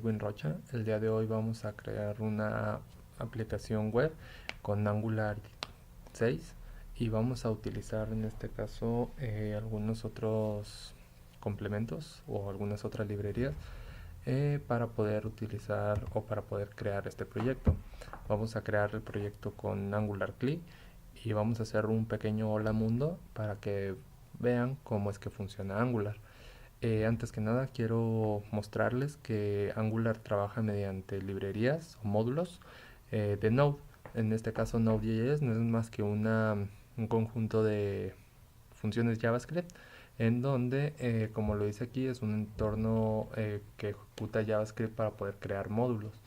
Edwin Rocha. El día de hoy vamos a crear una aplicación web con Angular 6 y vamos a utilizar en este caso algunos otros complementos o algunas otras librerías para poder utilizar o para poder crear este proyecto. Vamos a crear el proyecto con Angular CLI y vamos a hacer un pequeño hola mundo para que vean cómo es que funciona Angular. Antes que nada quiero mostrarles que Angular trabaja mediante librerías o módulos de Node. En este caso Node.js no es más que un conjunto de funciones JavaScript en donde, como lo dice aquí, es un entorno que ejecuta JavaScript para poder crear módulos.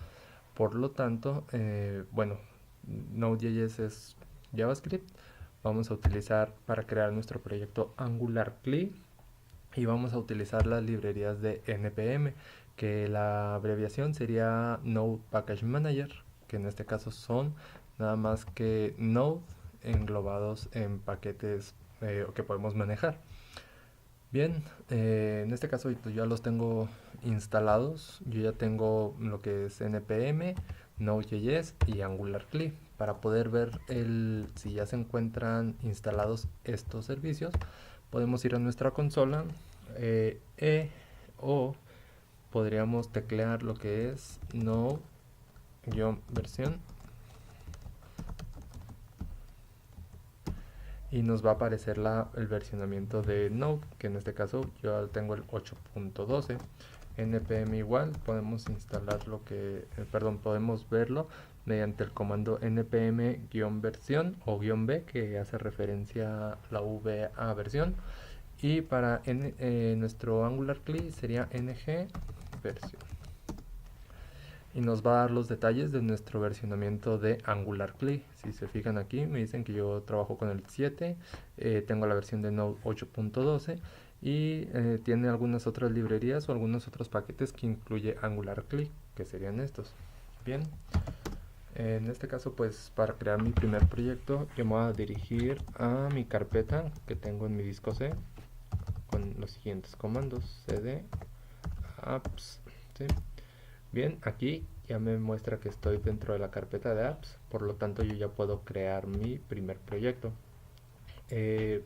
Por lo tanto, bueno, Node.js es JavaScript. Vamos a utilizar para crear nuestro proyecto Angular CLI y vamos a utilizar las librerías de NPM, que la abreviación sería Node Package Manager, que en este caso son nada más que Node englobados en paquetes que podemos manejar. Bien, en este caso pues, ya los tengo instalados. Yo ya tengo lo que es NPM, Node.js y Angular CLI. Para poder ver si ya se encuentran instalados estos servicios, podemos ir a nuestra consola o podríamos teclear lo que es Node-versión y nos va a aparecer el versionamiento de Node, que en este caso yo tengo el 8.12. npm igual podemos instalar podemos verlo mediante el comando npm-versión o "-b", que hace referencia a la VA versión, y para nuestro Angular CLI sería ng versión y nos va a dar los detalles de nuestro versionamiento de Angular CLI. Si se fijan aquí, me dicen que yo trabajo con el 7, tengo la versión de Node 8.12 y tiene algunas otras librerías o algunos otros paquetes que incluye Angular CLI, que serían estos. Bien, en este caso pues para crear mi primer proyecto yo me voy a dirigir a mi carpeta que tengo en mi disco C con los siguientes comandos: cd apps, ¿sí? Bien, aquí ya me muestra que estoy dentro de la carpeta de apps, por lo tanto yo ya puedo crear mi primer proyecto.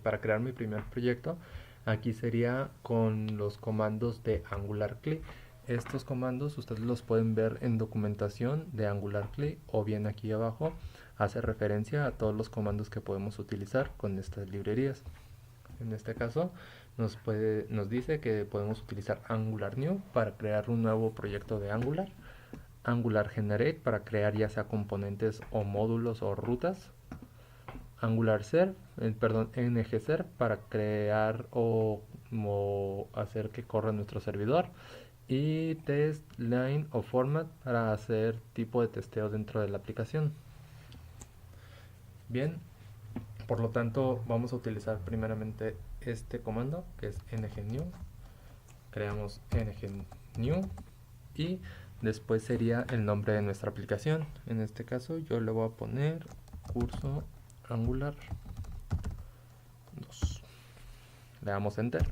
Para crear mi primer proyecto, aquí sería con los comandos de Angular CLI. Estos comandos ustedes los pueden ver en documentación de Angular CLI, o bien aquí abajo hace referencia a todos los comandos que podemos utilizar con estas librerías. En este caso nos dice que podemos utilizar Angular New para crear un nuevo proyecto de Angular, Angular Generate para crear ya sea componentes o módulos o rutas, Angular Serve, ngServe para crear o hacer que corra nuestro servidor, y test line o format para hacer tipo de testeo dentro de la aplicación. Bien, por lo tanto vamos a utilizar primeramente este comando que es ngnew. Creamos ngnew y después sería el nombre de nuestra aplicación. En este caso yo le voy a poner curso Angular 2. Le damos enter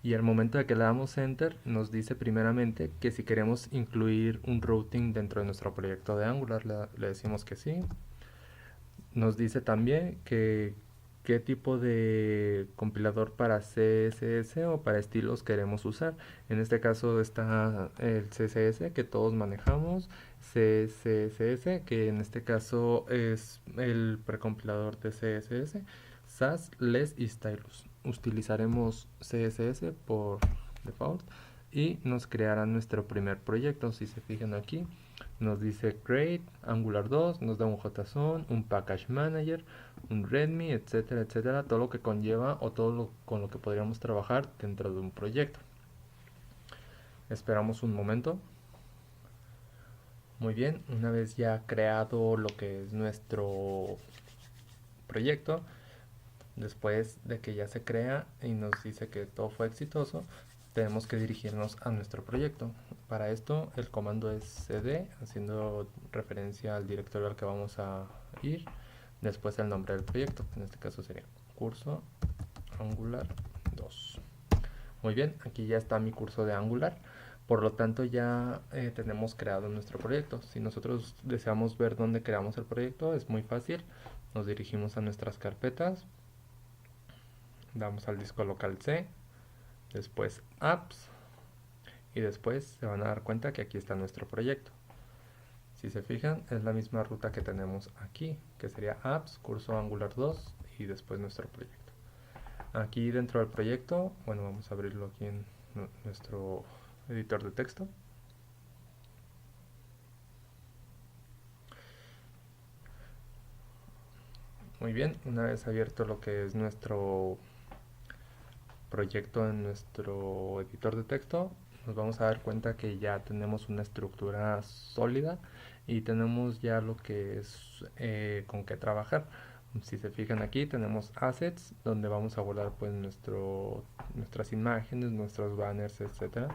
y al momento de que le damos enter nos dice primeramente que si queremos incluir un routing dentro de nuestro proyecto de Angular, le decimos que sí. Nos dice también que qué tipo de compilador para CSS o para estilos queremos usar. En este caso está el CSS que todos manejamos, CSS, que en este caso es el precompilador de CSS, Sass, Less y Stylus. Utilizaremos CSS por default y nos creará nuestro primer proyecto. Si se fijan aquí, nos dice create Angular 2, nos da un JSON, un package manager, un readme, etcétera, etcétera, todo lo que conlleva o con lo que podríamos trabajar dentro de un proyecto. Esperamos un momento. Muy bien, una vez ya creado lo que es nuestro proyecto, después de que ya se crea y nos dice que todo fue exitoso, tenemos que dirigirnos a nuestro proyecto. Para esto el comando es cd, haciendo referencia al directorio al que vamos a ir, después el nombre del proyecto, en este caso sería curso Angular 2. Muy bien, aquí ya está mi curso de Angular. Por lo tanto ya tenemos creado nuestro proyecto. Si nosotros deseamos ver dónde creamos el proyecto, es muy fácil. Nos dirigimos a nuestras carpetas, damos al disco local C, después apps, y después se van a dar cuenta que aquí está nuestro proyecto. Si se fijan, es la misma ruta que tenemos aquí, que sería apps, curso Angular 2 y después nuestro proyecto. Aquí dentro del proyecto, bueno, vamos a abrirlo aquí en nuestro editor de texto. Muy bien, una vez abierto lo que es nuestro proyecto en nuestro editor de texto, nos vamos a dar cuenta que ya tenemos una estructura sólida y tenemos ya lo que es con qué trabajar. Si se fijan aquí tenemos assets donde vamos a guardar pues nuestras imágenes, nuestros banners, etcétera.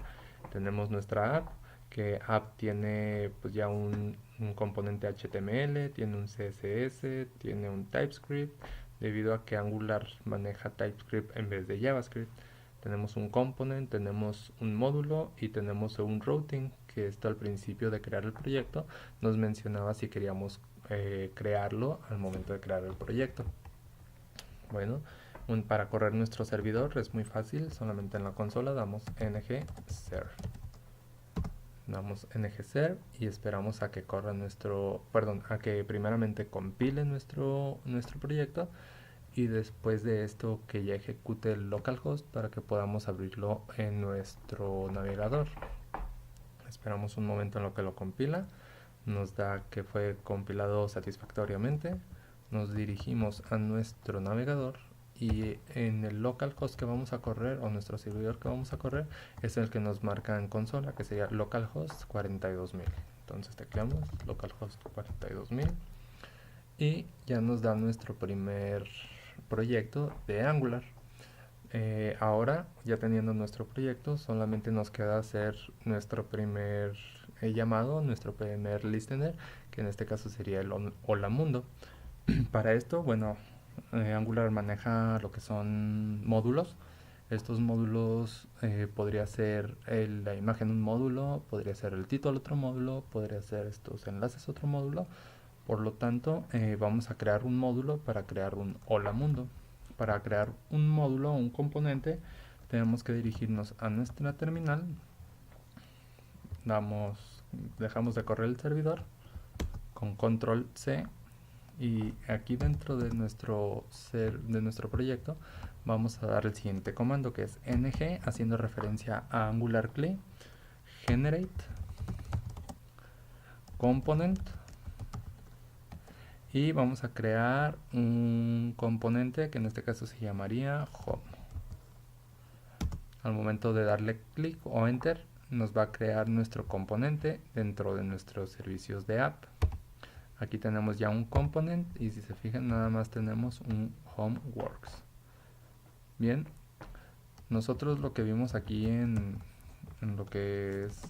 Tenemos nuestra app, que app tiene pues ya un componente HTML, tiene un CSS, tiene un TypeScript, debido a que Angular maneja TypeScript en vez de JavaScript. Tenemos un component, tenemos un módulo y tenemos un routing, que esto al principio de crear el proyecto nos mencionaba si queríamos crearlo al momento de crear el proyecto. Bueno, para correr nuestro servidor es muy fácil, solamente en la consola damos ngserve. Damos ngserve y esperamos a que corra a que primeramente compile nuestro proyecto, y después de esto que ya ejecute el localhost para que podamos abrirlo en nuestro navegador. Esperamos un momento en lo que lo compila, nos da que fue compilado satisfactoriamente, nos dirigimos a nuestro navegador y en el localhost que vamos a correr, o nuestro servidor que vamos a correr, es el que nos marca en consola, que sería localhost 42000. Entonces tecleamos localhost 42000 y ya nos da nuestro primer proyecto de Angular. Ahora, ya teniendo nuestro proyecto, solamente nos queda hacer nuestro primer llamado, nuestro primer listener, que en este caso sería el Hola Mundo. Para esto, bueno, Angular maneja lo que son módulos. Estos módulos podría ser la imagen un módulo, podría ser el título otro módulo, podría ser estos enlaces otro módulo. Por lo tanto, vamos a crear un módulo para crear un Hola Mundo. Para crear un módulo o un componente, tenemos que dirigirnos a nuestra terminal. Dejamos de correr el servidor con control C, y aquí dentro de nuestro proyecto vamos a dar el siguiente comando, que es ng, haciendo referencia a Angular CLI, generate component, y vamos a crear un componente que en este caso se llamaría home. Al momento de darle clic o enter, nos va a crear nuestro componente dentro de nuestros servicios de app. Aquí tenemos ya un component y si se fijan nada más tenemos un homeworks. Bien, nosotros lo que vimos aquí en lo que es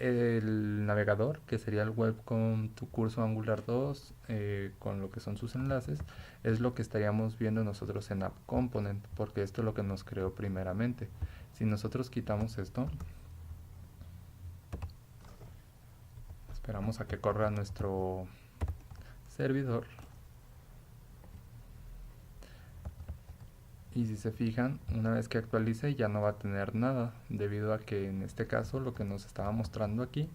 el navegador, que sería el web con tu curso Angular 2, con lo que son sus enlaces, es lo que estaríamos viendo nosotros en App Component, porque esto es lo que nos creó primeramente. Si nosotros quitamos esto, esperamos a que corra nuestro servidor, y si se fijan, una vez que actualice ya no va a tener nada, debido a que en este caso lo que nos estaba mostrando aquí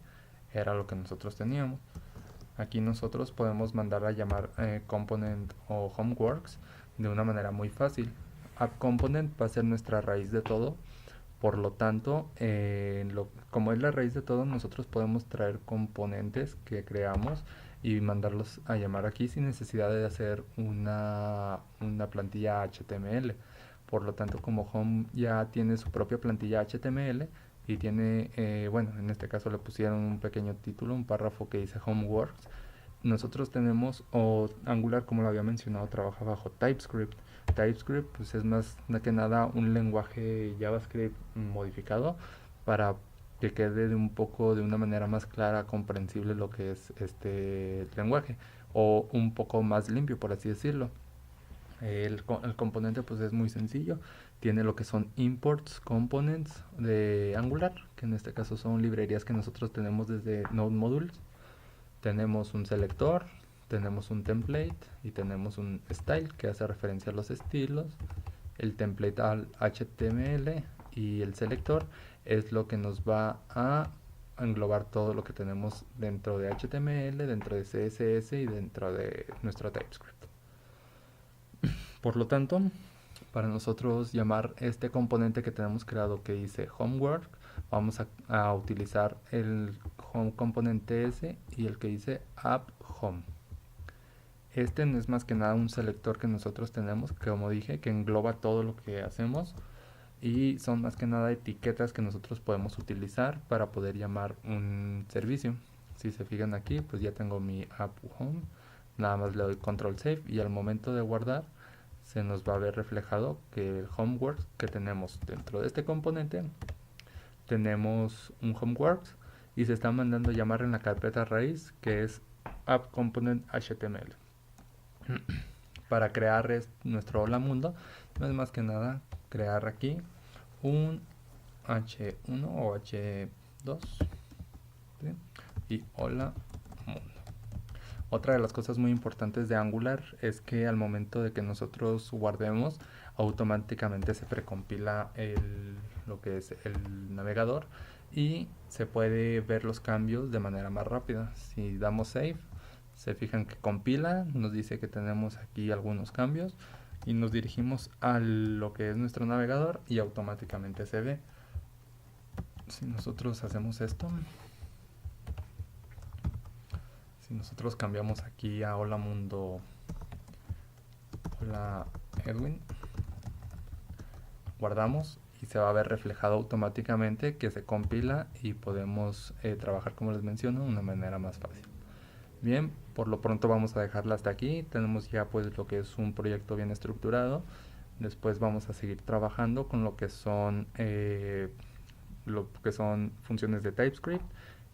era lo que nosotros teníamos. Aquí nosotros podemos mandar a llamar component o homeworks de una manera muy fácil. App component va a ser nuestra raíz de todo. Por lo tanto, como es la raíz de todo, nosotros podemos traer componentes que creamos y mandarlos a llamar aquí sin necesidad de hacer una plantilla HTML. Por lo tanto, como Home ya tiene su propia plantilla HTML y tiene, bueno, en este caso le pusieron un pequeño título, un párrafo que dice Homeworks. Nosotros tenemos, o Angular, como lo había mencionado, trabaja bajo TypeScript. TypeScript pues es más que nada un lenguaje JavaScript modificado para que quede de una manera más clara, comprensible lo que es este lenguaje, o un poco más limpio, por así decirlo. El componente pues es muy sencillo, tiene lo que son imports, components de Angular, que en este caso son librerías que nosotros tenemos desde Node Modules. Tenemos un selector, tenemos un template y tenemos un style que hace referencia a los estilos. El template al HTML y el selector es lo que nos va a englobar todo lo que tenemos dentro de HTML, dentro de CSS y dentro de nuestro TypeScript. Por lo tanto, para nosotros llamar este componente que tenemos creado que dice homework, vamos a utilizar el home componente S y el que dice app home. Este no es más que nada un selector que nosotros tenemos, que como dije, que engloba todo lo que hacemos, y son más que nada etiquetas que nosotros podemos utilizar para poder llamar un servicio. Si se fijan aquí, pues ya tengo mi app home, nada más le doy control save y al momento de guardar se nos va a ver reflejado que el homework que tenemos dentro de este componente, tenemos un homework y se está mandando llamar en la carpeta raíz que es app component HTML. Para crear nuestro hola mundo, no es más que nada crear aquí un H1 o H2, ¿sí? Y hola mundo. Otra de las cosas muy importantes de Angular es que al momento de que nosotros guardemos, automáticamente se precompila lo que es el navegador y se puede ver los cambios de manera más rápida. Si damos save, se fijan que compila, nos dice que tenemos aquí algunos cambios y nos dirigimos a lo que es nuestro navegador y automáticamente se ve. Si nosotros hacemos esto, si nosotros cambiamos aquí a hola mundo, hola Edwin, guardamos y se va a ver reflejado automáticamente que se compila y podemos trabajar, como les menciono, de una manera más fácil. Bien, por lo pronto vamos a dejarla hasta aquí. Tenemos ya pues lo que es un proyecto bien estructurado. Después vamos a seguir trabajando con lo que son funciones de TypeScript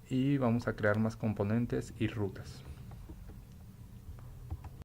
y vamos a crear más componentes y rutas.